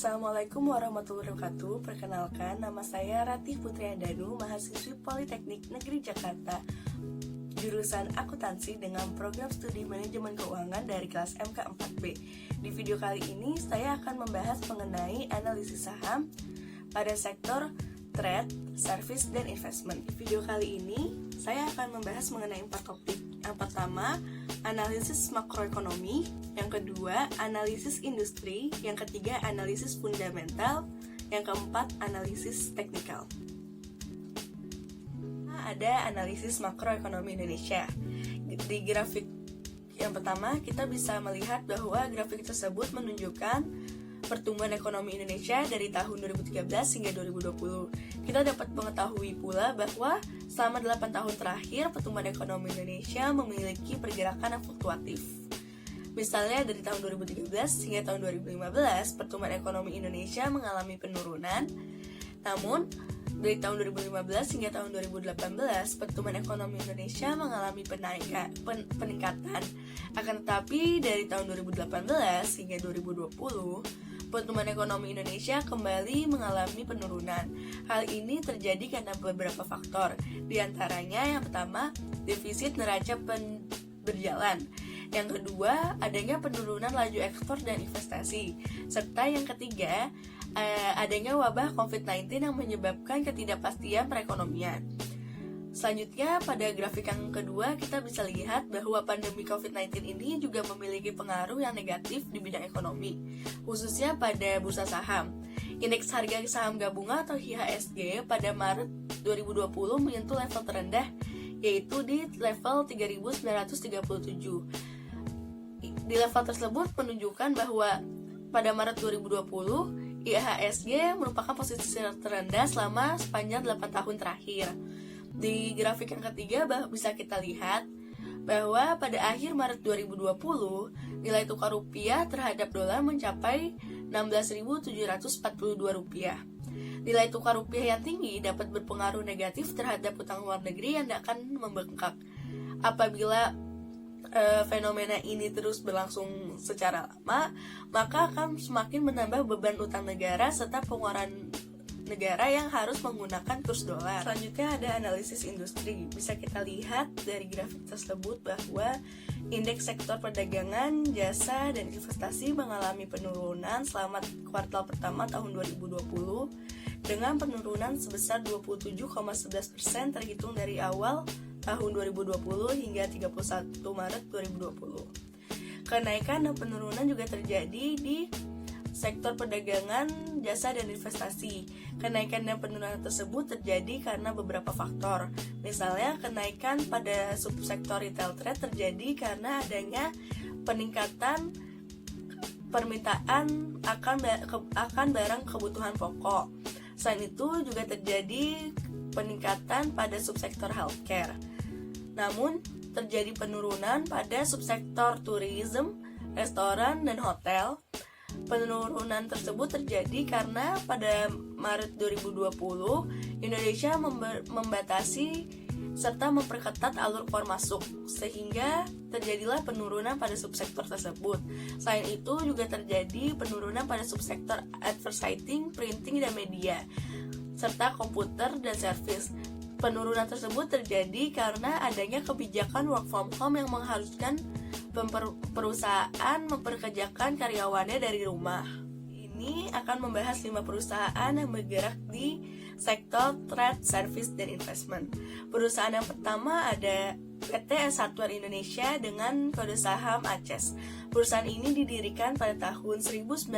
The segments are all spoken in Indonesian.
Assalamualaikum warahmatullahi wabarakatuh. Perkenalkan, nama saya Ratih Putri Andanu, mahasiswi Politeknik Negeri Jakarta, jurusan akuntansi dengan program studi manajemen keuangan dari kelas MK4B. Di video kali ini, saya akan membahas mengenai analisis saham pada sektor trade, service, dan investment. Di video kali ini, saya akan membahas mengenai 4 topik. Yang pertama, analisis makroekonomi. Yang kedua, analisis industri. Yang ketiga, analisis fundamental. Yang keempat, analisis teknikal. Ada analisis makroekonomi Indonesia. Di grafik yang pertama, kita bisa melihat bahwa grafik tersebut menunjukkan pertumbuhan ekonomi Indonesia dari tahun 2013 hingga 2020. Kita dapat mengetahui pula bahwa selama 8 tahun terakhir, pertumbuhan ekonomi Indonesia memiliki pergerakan yang fluktuatif. Misalnya dari tahun 2013 hingga tahun 2015, pertumbuhan ekonomi Indonesia mengalami penurunan. Namun, dari tahun 2015 hingga tahun 2018, pertumbuhan ekonomi Indonesia mengalami peningkatan. Akan tetapi, dari tahun 2018 hingga 2020, pertumbuhan ekonomi Indonesia kembali mengalami penurunan. Hal ini terjadi karena beberapa faktor. Di antaranya, yang pertama, defisit neraca berjalan. Yang kedua, adanya penurunan laju ekspor dan investasi. Serta yang ketiga, adanya wabah COVID-19 yang menyebabkan ketidakpastian perekonomian. Selanjutnya, pada grafik yang kedua, kita bisa lihat bahwa pandemi COVID-19 ini juga memiliki pengaruh yang negatif di bidang ekonomi, khususnya pada bursa saham. Indeks harga saham gabungan atau IHSG pada Maret 2020 menyentuh level terendah, yaitu di level 3.937. Di level tersebut menunjukkan bahwa pada Maret 2020, IHSG merupakan posisi terendah selama sepanjang 8 tahun terakhir. Di grafik yang ketiga bisa kita lihat bahwa pada akhir Maret 2020, nilai tukar rupiah terhadap dolar mencapai 16.742 rupiah. Nilai tukar rupiah yang tinggi dapat berpengaruh negatif terhadap utang luar negeri yang akan membengkak. Apabila fenomena ini terus berlangsung secara lama, maka akan semakin menambah beban utang negara serta pengeluaran negara yang harus menggunakan kurs dolar. Selanjutnya ada analisis industri. Bisa kita lihat dari grafik tersebut bahwa indeks sektor perdagangan, jasa, dan investasi mengalami penurunan selama kuartal pertama tahun 2020 dengan penurunan sebesar 27,11% terhitung dari awal tahun 2020 hingga 31 Maret 2020. Kenaikan dan penurunan juga terjadi di sektor perdagangan, jasa, dan investasi. Kenaikan dan penurunan tersebut terjadi karena beberapa faktor. Misalnya, kenaikan pada subsektor retail trade terjadi karena adanya peningkatan permintaan akan barang kebutuhan pokok. Selain itu, juga terjadi peningkatan pada subsektor healthcare. Namun, terjadi penurunan pada subsektor tourism, restoran, dan hotel. Penurunan tersebut terjadi karena pada Maret 2020, Indonesia membatasi serta memperketat alur keluar masuk, sehingga terjadilah penurunan pada subsektor tersebut. Selain itu, juga terjadi penurunan pada subsektor advertising, printing, dan media, serta komputer dan service. Penurunan tersebut terjadi karena adanya kebijakan work from home yang mengharuskan perusahaan memperkerjakan karyawannya dari rumah. Ini akan membahas 5 perusahaan yang bergerak di sektor trade, service, dan investment. Perusahaan yang pertama ada PT Es Hardware Indonesia dengan kode saham ACES. Perusahaan ini didirikan pada tahun 1995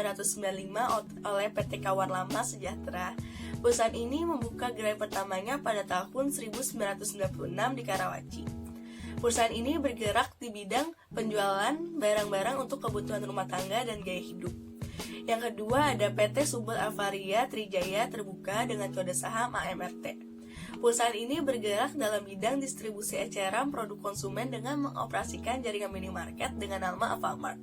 oleh PT Kawar Lama Sejahtera. Perusahaan ini membuka gerai pertamanya pada tahun 1996 di Karawaci. Perusahaan ini bergerak di bidang penjualan barang-barang untuk kebutuhan rumah tangga dan gaya hidup. Yang kedua ada PT Sumber Avaria Trijaya Terbuka dengan kode saham AMRT. Perusahaan ini bergerak dalam bidang distribusi eceran produk konsumen dengan mengoperasikan jaringan minimarket dengan nama Alfamart.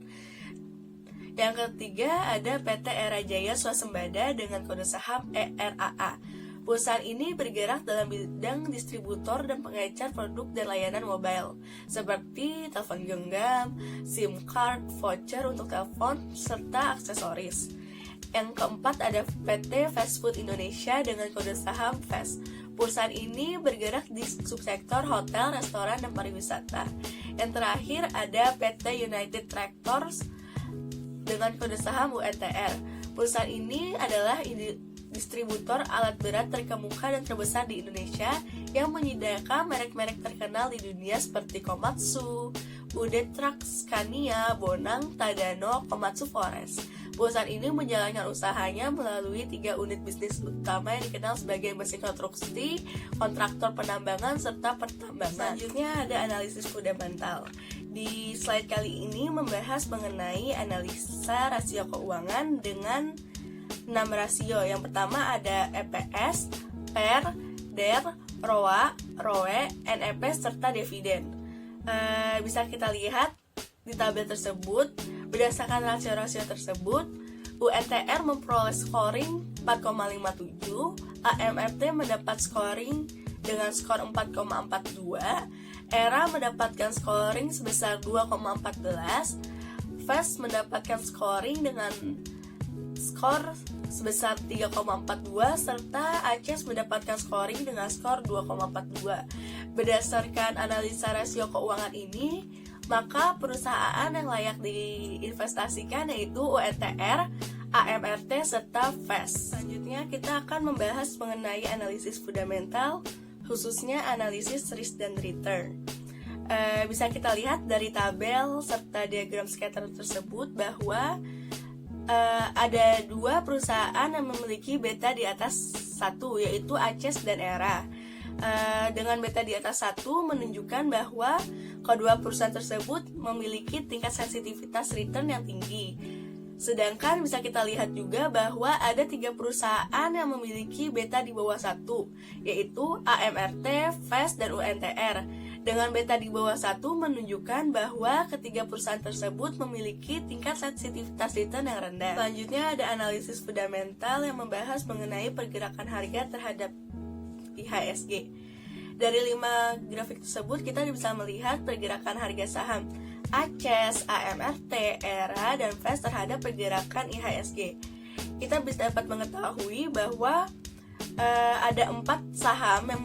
Yang ketiga ada PT Era Jaya Swasembada dengan kode saham ERAA. Perusahaan ini bergerak dalam bidang distributor dan pengecar produk dan layanan mobile, seperti telepon genggam, SIM card, voucher untuk telepon, serta aksesoris. Yang keempat ada PT Fast Food Indonesia dengan kode saham FAST. Perusahaan ini bergerak di subsektor hotel, restoran, dan pariwisata. Yang terakhir ada PT United Tractors dengan kode saham UNTR. Perusahaan ini adalah distributor alat berat terkemuka dan terbesar di Indonesia yang menyediakan merek-merek terkenal di dunia seperti Komatsu, UD Trucks, Scania, Bonang, Tadano, Komatsu Forest. Perusahaan ini menjalankan usahanya melalui 3 unit bisnis utama yang dikenal sebagai mesin konstruksi, kontraktor penambangan, serta pertambangan. Selanjutnya ada analisis fundamental. Di slide kali ini membahas mengenai analisa rasio keuangan dengan 6 rasio. Yang pertama ada EPS, PER, DER, ROA, ROE, NEP, serta dividen. Bisa kita lihat di tabel tersebut. Berdasarkan rasio-rasio tersebut, UNTR memperoleh scoring 4,57, AMRT mendapat scoring dengan skor 4,42, ERA mendapatkan scoring sebesar 2,14, FAST mendapatkan scoring dengan skor sebesar 3,42, serta ACES mendapatkan scoring dengan skor 2,42. Berdasarkan analisa rasio keuangan ini, maka perusahaan yang layak diinvestasikan yaitu UNTR, AMRT, serta FAST. Selanjutnya kita akan membahas mengenai analisis fundamental, khususnya analisis risk dan return. Bisa kita lihat dari tabel serta diagram scatter tersebut bahwa ada 2 perusahaan yang memiliki beta di atas 1, yaitu ACES dan ERA. Dengan beta di atas 1 menunjukkan bahwa kedua perusahaan tersebut memiliki tingkat sensitivitas return yang tinggi. Sedangkan bisa kita lihat juga bahwa ada 3 perusahaan yang memiliki beta di bawah 1, yaitu AMRT, FAST, dan UNTR. Dengan beta di bawah 1 menunjukkan bahwa ketiga perusahaan tersebut memiliki tingkat sensitivitas return yang rendah. Selanjutnya ada analisis fundamental yang membahas mengenai pergerakan harga terhadap IHSG. Dari 5 grafik tersebut kita bisa melihat pergerakan harga saham ACES, AMRT, ERA, dan FAST terhadap pergerakan IHSG. Kita bisa dapat mengetahui bahwa ada 4 saham yang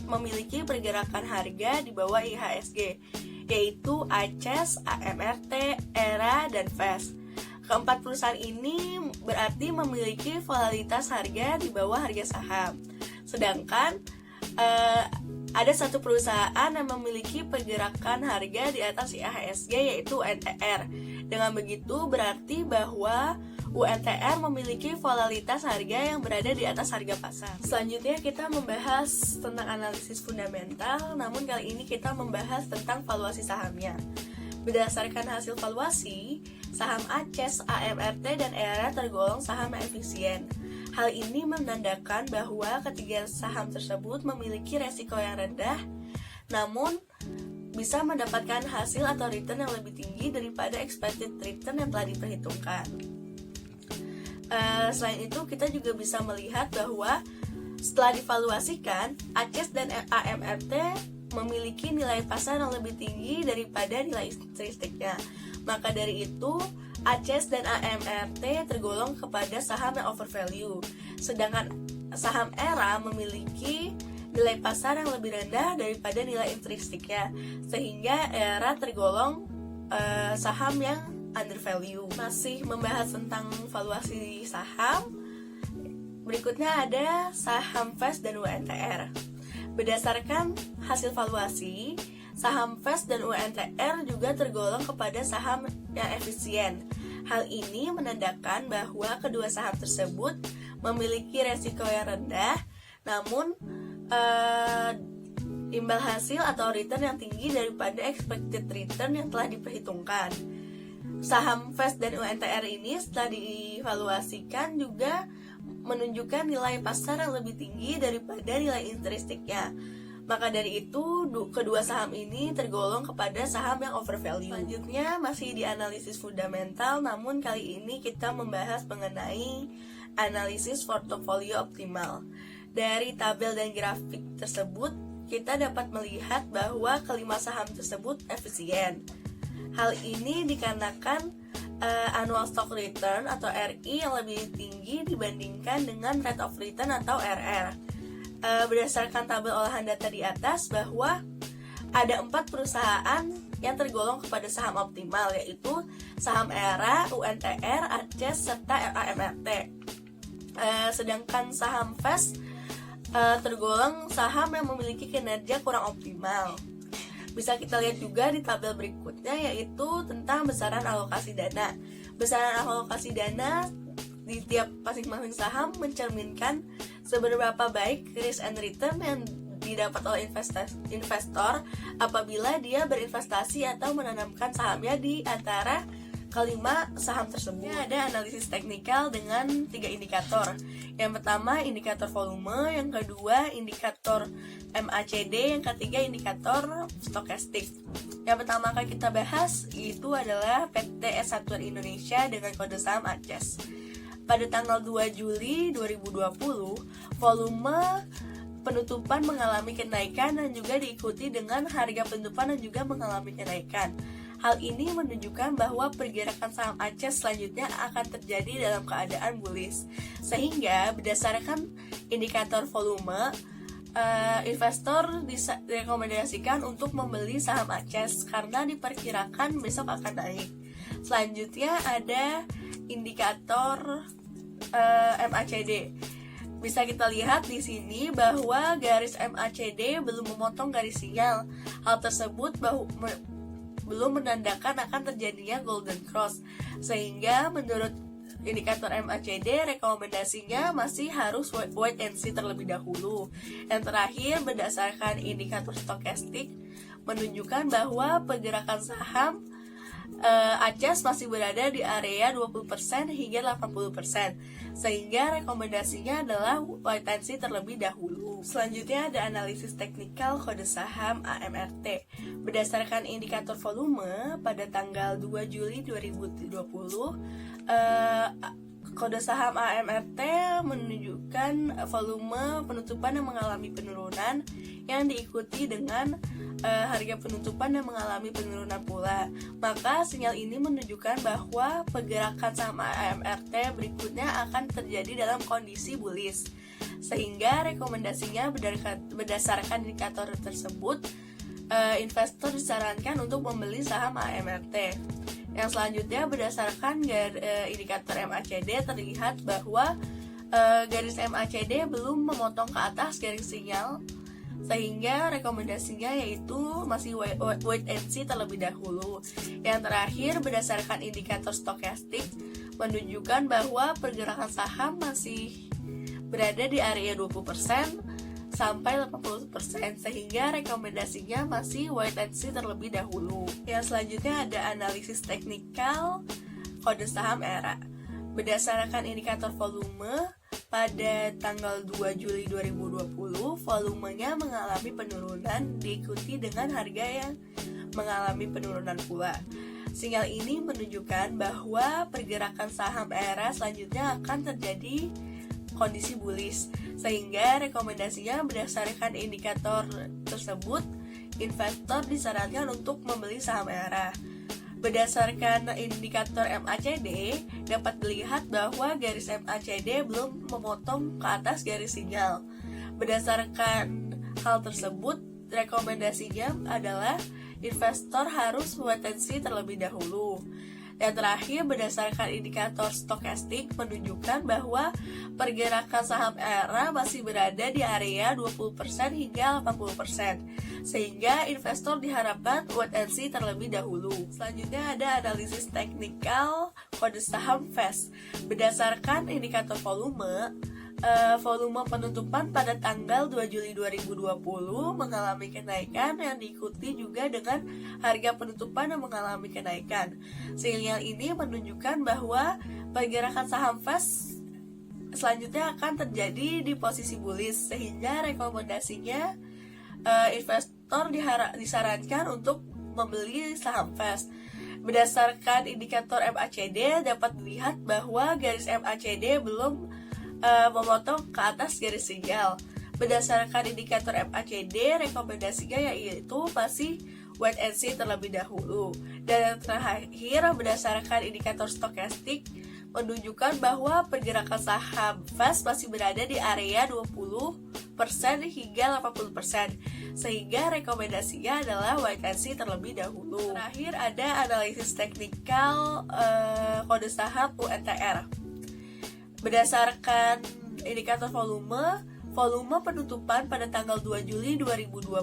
memiliki pergerakan harga di bawah IHSG, yaitu ACES, AMRT, ERA, dan FAST. Keempat perusahaan ini berarti memiliki volatilitas harga di bawah harga saham. Sedangkan ada 1 perusahaan yang memiliki pergerakan harga di atas IHSG, yaitu UNTR. Dengan begitu berarti bahwa UNTR memiliki volatilitas harga yang berada di atas harga pasar. Selanjutnya kita membahas tentang analisis fundamental, namun kali ini kita membahas tentang valuasi sahamnya. Berdasarkan hasil valuasi, saham ACES, AMRT, dan ERA tergolong saham yang efisien. Hal ini menandakan bahwa ketiga saham tersebut memiliki resiko yang rendah, namun bisa mendapatkan hasil atau return yang lebih tinggi daripada expected return yang telah diperhitungkan. Selain itu, kita juga bisa melihat bahwa setelah divaluasikan, ACES dan AMRT memiliki nilai pasar yang lebih tinggi daripada nilai intrinstiknya. Maka dari itu, ACES dan AMRT tergolong kepada saham yang overvalue. Sedangkan saham ERA memiliki nilai pasar yang lebih rendah daripada nilai intrinstiknya, sehingga ERA tergolong saham yang undervalue. Masih membahas tentang valuasi saham, berikutnya ada saham FAST dan UNTR. Berdasarkan hasil valuasi, saham FAST dan UNTR juga tergolong kepada saham yang efisien. Hal ini menandakan bahwa kedua saham tersebut memiliki resiko yang rendah, namun imbal hasil atau return yang tinggi daripada expected return yang telah diperhitungkan. Saham FAST dan UNTR ini setelah dievaluasikan juga menunjukkan nilai pasar yang lebih tinggi daripada nilai intrinstiknya. Maka dari itu, kedua saham ini tergolong kepada saham yang overvalue. Selanjutnya masih di analisis fundamental, namun kali ini kita membahas mengenai analisis portofolio optimal. Dari tabel dan grafik tersebut, kita dapat melihat bahwa kelima saham tersebut efisien. Hal ini dikarenakan annual stock return atau RI yang lebih tinggi dibandingkan dengan rate of return atau RR. Berdasarkan tabel olahan data di atas bahwa ada 4 perusahaan yang tergolong kepada saham optimal, yaitu saham ERA, UNTR, ACES, serta AMRT. Sedangkan saham FES tergolong saham yang memiliki kinerja kurang optimal. Bisa kita lihat juga di tabel berikutnya, yaitu tentang besaran alokasi dana. Besaran alokasi dana di tiap masing-masing saham mencerminkan seberapa baik risk and return yang didapat oleh investor apabila dia berinvestasi atau menanamkan sahamnya di antara kelima saham tersebut. Ada analisis teknikal dengan 3 indikator. Yang pertama indikator volume, yang kedua indikator MACD, yang ketiga indikator stokastik. Yang pertama akan kita bahas itu adalah PT Es Satuan Indonesia dengan kode saham ACES. Pada tanggal 2 Juli 2020, volume penutupan mengalami kenaikan dan juga diikuti dengan harga penutupan dan juga mengalami kenaikan. Hal ini menunjukkan bahwa pergerakan saham ACES selanjutnya akan terjadi dalam keadaan bullish. Sehingga berdasarkan indikator volume, investor direkomendasikan untuk membeli saham ACES karena diperkirakan besok akan naik. Selanjutnya ada indikator MACD. Bisa kita lihat di sini bahwa garis MACD belum memotong garis sinyal. Hal tersebut belum menandakan akan terjadinya golden cross, sehingga menurut indikator MACD rekomendasinya masih harus wait and see terlebih dahulu. Yang terakhir berdasarkan indikator stokastik menunjukkan bahwa pergerakan saham ACES masih berada di area 20% hingga 80%, sehingga rekomendasinya adalah wait and see terlebih dahulu. Selanjutnya ada analisis teknikal kode saham AMRT. Berdasarkan indikator volume pada tanggal 2 Juli 2020, kode saham AMRT menunjukkan volume penutupan yang mengalami penurunan yang diikuti dengan harga penutupan yang mengalami penurunan pula. Maka sinyal ini menunjukkan bahwa pergerakan saham AMRT berikutnya akan terjadi dalam kondisi bullish. Sehingga rekomendasinya berdasarkan indikator tersebut, investor disarankan untuk membeli saham AMRT. Yang selanjutnya berdasarkan indikator MACD terlihat bahwa garis MACD belum memotong ke atas garis sinyal, sehingga rekomendasinya yaitu masih wait and see terlebih dahulu. Yang terakhir berdasarkan indikator stokastik menunjukkan bahwa pergerakan saham masih berada di area 20% sampai 80%, sehingga rekomendasinya masih wait and see terlebih dahulu. Yang selanjutnya ada analisis teknikal kode saham ERA. Berdasarkan indikator volume pada tanggal 2 Juli 2020, volumenya mengalami penurunan diikuti dengan harga yang mengalami penurunan pula. Sinyal ini menunjukkan bahwa pergerakan saham ERA selanjutnya akan terjadi kondisi bullish, sehingga rekomendasinya berdasarkan indikator tersebut, investor disarankan untuk membeli saham ERA. Berdasarkan indikator MACD, dapat dilihat bahwa garis MACD belum memotong ke atas garis sinyal. Berdasarkan hal tersebut, rekomendasinya adalah investor harus wait and see terlebih dahulu. Yang terakhir, berdasarkan indikator stokastik menunjukkan bahwa pergerakan saham ERA masih berada di area 20% hingga 80%, sehingga investor diharapkan wait and see terlebih dahulu. Selanjutnya ada analisis teknikal kode saham FES. Berdasarkan indikator volume penutupan pada tanggal 2 Juli 2020 mengalami kenaikan yang diikuti juga dengan harga penutupan yang mengalami kenaikan. Sinyal ini menunjukkan bahwa pergerakan saham FES selanjutnya akan terjadi di posisi bullish, sehingga rekomendasinya investor disarankan untuk membeli saham FES. Berdasarkan indikator MACD dapat dilihat bahwa garis MACD belum memotong ke atas garis sinyal. Berdasarkan indikator MACD, rekomendasinya yaitu masih wait and see terlebih dahulu. Dan yang terakhir, berdasarkan indikator stokastik menunjukkan bahwa pergerakan saham fast masih berada di area 20% hingga 80%, sehingga rekomendasinya adalah wait and see terlebih dahulu. Terakhir ada analisis teknikal kode saham UNTR. Berdasarkan indikator volume penutupan pada tanggal 2 Juli 2020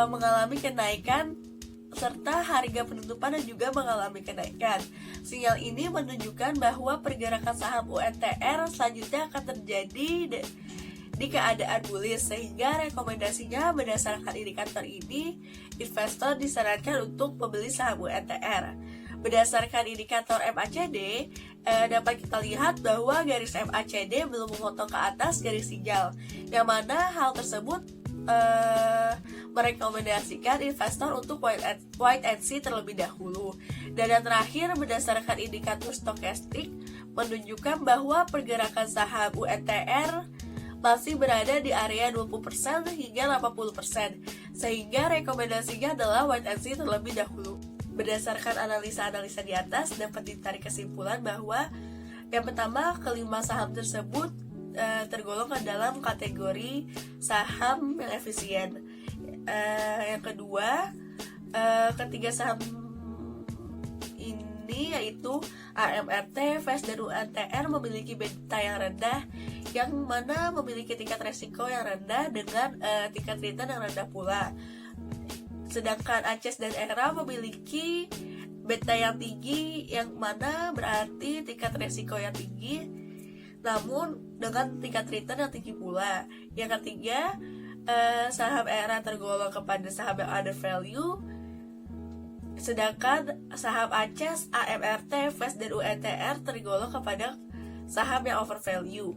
mengalami kenaikan serta harga penutupan juga mengalami kenaikan. Sinyal ini menunjukkan bahwa pergerakan saham UNTR selanjutnya akan terjadi di keadaan bullish, sehingga rekomendasinya berdasarkan indikator ini, investor disarankan untuk membeli saham UNTR. Berdasarkan indikator MACD, dapat kita lihat bahwa garis MACD belum memotong ke atas garis sinyal, yang mana hal tersebut merekomendasikan investor untuk wait and see terlebih dahulu. Dan yang terakhir, berdasarkan indikator stokastik menunjukkan bahwa pergerakan saham UNTR masih berada di area 20% hingga 80%, sehingga rekomendasinya adalah wait and see terlebih dahulu. Berdasarkan analisa-analisa di atas, dapat ditarik kesimpulan bahwa yang pertama, kelima saham tersebut tergolong ke dalam kategori saham yang efisien. Yang kedua, ketiga saham ini yaitu AMRT, FAST, dan UNTR memiliki beta yang rendah, yang mana memiliki tingkat resiko yang rendah dengan tingkat return yang rendah pula. Sedangkan ACES dan ERA memiliki beta yang tinggi, yang mana berarti tingkat resiko yang tinggi, namun dengan tingkat return yang tinggi pula. Yang ketiga, saham ERA tergolong kepada saham yang under value, sedangkan saham ACES, AMRT, FAST, dan UNTR tergolong kepada saham yang over value.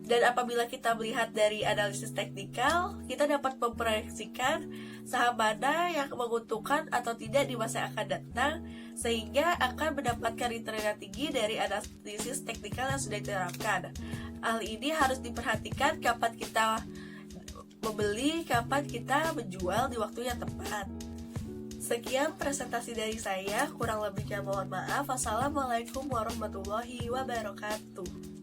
Dan apabila kita melihat dari analisis teknikal, kita dapat memproyeksikan saham mana yang menguntungkan atau tidak di masa yang akan datang, sehingga akan mendapatkan return yang tinggi dari analisis teknikal yang sudah diterapkan. Hal ini harus diperhatikan kapan kita membeli, kapan kita menjual di waktu yang tepat. Sekian presentasi dari saya, kurang lebihnya mohon maaf. Wassalamualaikum warahmatullahi wabarakatuh.